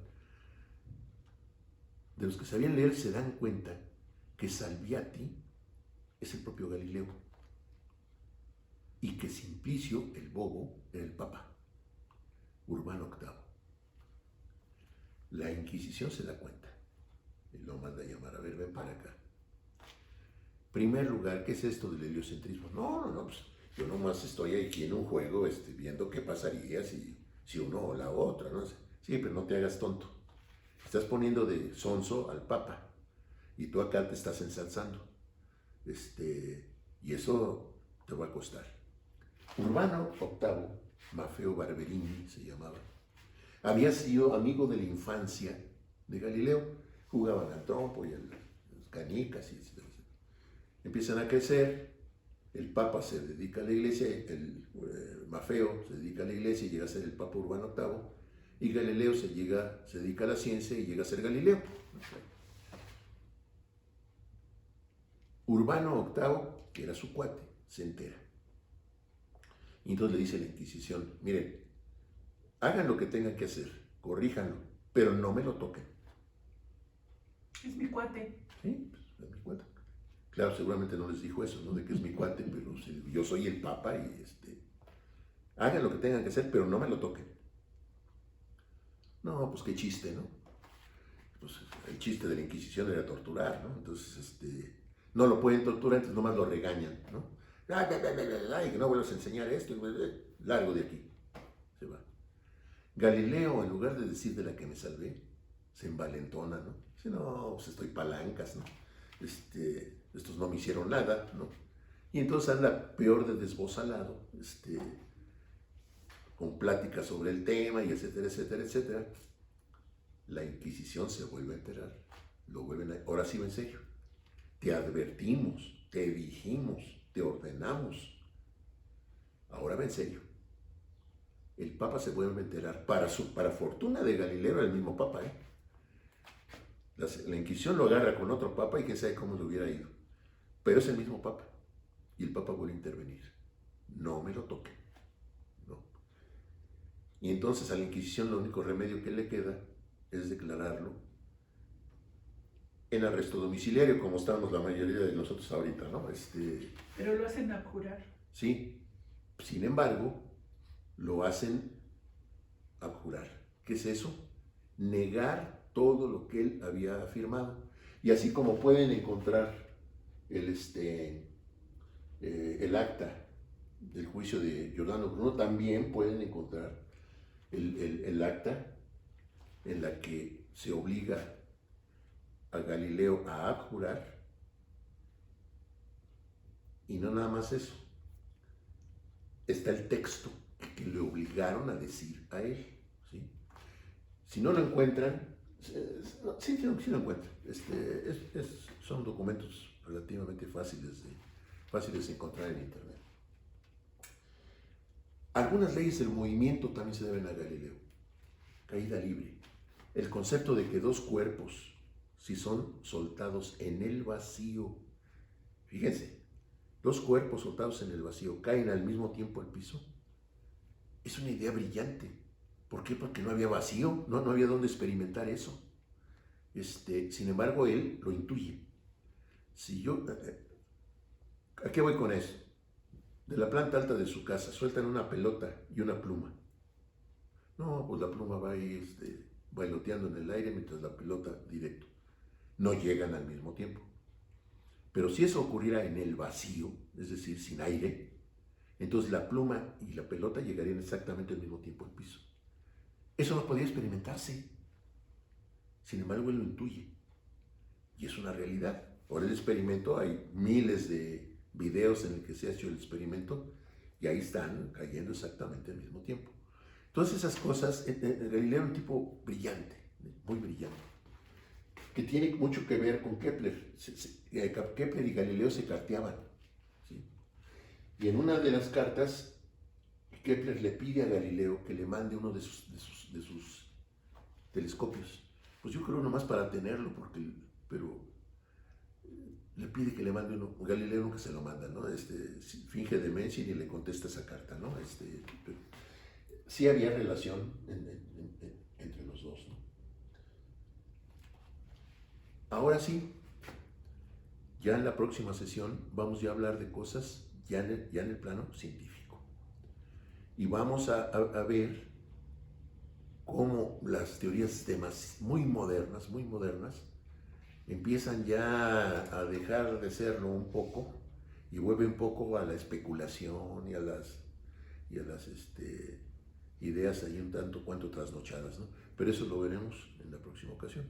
De los que sabían leer se dan cuenta que Salviati es el propio Galileo y que Simplicio, el bobo, era el Papa, Urbano VIII. La Inquisición se da cuenta y lo manda a llamar, a ver, ven para acá. Primer lugar, ¿qué es esto del heliocentrismo? No, pues yo nomás estoy aquí en un juego viendo qué pasaría si uno o la otra, ¿no? Sí, pero no te hagas tonto. Estás poniendo de sonso al Papa y tú acá te estás ensalzando. Y eso te va a costar. Urbano VIII, Maffeo Barberini se llamaba, había sido amigo de la infancia de Galileo. Jugaban al trompo y a las canicas. Empiezan a crecer. El Papa se dedica a la iglesia, Maffeo se dedica a la iglesia y llega a ser el Papa Urbano VIII. Y Galileo se dedica a la ciencia y llega a ser Galileo. Urbano VIII, que era su cuate, se entera. Y entonces le dice a la Inquisición, miren, hagan lo que tengan que hacer, corríjanlo, pero no me lo toquen. Es mi cuate. Sí, pues, es mi cuate. Claro, seguramente no les dijo eso, ¿no? De que es mi cuate, pero yo soy el Papa y hagan lo que tengan que hacer, pero no me lo toquen. No, pues qué chiste, ¿no? Pues el chiste de la Inquisición era torturar, ¿no? Entonces, no lo pueden torturar, entonces nomás lo regañan, ¿no? Y que no vuelvas a enseñar esto, largo de aquí. Se va. Galileo, en lugar de decir de la que me salvé, se envalentona, ¿no? Dice, no, pues estoy palancas, ¿no? Estos no me hicieron nada, ¿no? Y entonces anda peor de desbozalado, con pláticas sobre el tema y etcétera, etcétera, etcétera. La Inquisición se vuelve a enterar, ahora sí va en serio. Te advertimos, te dijimos, te ordenamos. Ahora va en serio. El Papa se vuelve a enterar. Para fortuna de Galileo, era el mismo Papa, ¿eh? La Inquisición lo agarra con otro Papa y quién sabe cómo le hubiera ido. Pero es el mismo Papa. Y el Papa vuelve a intervenir. No me lo toquen. No. Y entonces a la Inquisición lo único remedio que le queda es declararlo en arresto domiciliario, como estamos la mayoría de nosotros ahorita, ¿no? Pero lo hacen abjurar. Sí. Sin embargo, lo hacen abjurar. ¿Qué es eso? Negar todo lo que él había afirmado. Y así como pueden encontrar el acta del juicio de Giordano Bruno, también pueden encontrar el acta en la que se obliga a Galileo a abjurar. Y no nada más eso. Está el texto que le obligaron a decir a él. ¿Sí? Si no lo encuentran, sí lo encuentran. Son documentos relativamente fáciles de encontrar en internet. Algunas leyes del movimiento también se deben a Galileo. Caída libre. El concepto de que dos cuerpos, si son soltados en el vacío, fíjense, dos cuerpos soltados en el vacío caen al mismo tiempo al piso, es una idea brillante. ¿Por qué? Porque no había vacío, no había dónde experimentar eso. Sin embargo, él lo intuye. Si yo, ¿a qué voy con eso? De la planta alta de su casa sueltan una pelota y una pluma. No, pues la pluma va ahí bailoteando en el aire mientras la pelota directo. No llegan al mismo tiempo. Pero si eso ocurriera en el vacío, es decir, sin aire, entonces la pluma y la pelota llegarían exactamente al mismo tiempo al piso. Eso no podía experimentarse. Sin embargo, él lo intuye. Y es una realidad. Ahora el experimento, hay miles de videos en el que se ha hecho el experimento y ahí están cayendo exactamente al mismo tiempo. Todas esas cosas, Galileo era un tipo brillante, muy brillante, que tiene mucho que ver con Kepler. Kepler y Galileo se carteaban, ¿sí? Y en una de las cartas, Kepler le pide a Galileo que le mande uno de sus telescopios. Pues yo creo nomás para tenerlo, pero le pide que le mande uno. Galileo nunca se lo manda, ¿no? Finge demencia y le contesta esa carta, ¿no? Pero sí había relación entre los dos, ¿no? Ahora sí, ya en la próxima sesión vamos ya a hablar de cosas ya en el plano científico. Y vamos a ver cómo las teorías muy modernas, empiezan ya a dejar de serlo un poco y vuelven un poco a la especulación y a las ideas ahí un tanto cuanto trasnochadas, ¿no? Pero eso lo veremos en la próxima ocasión.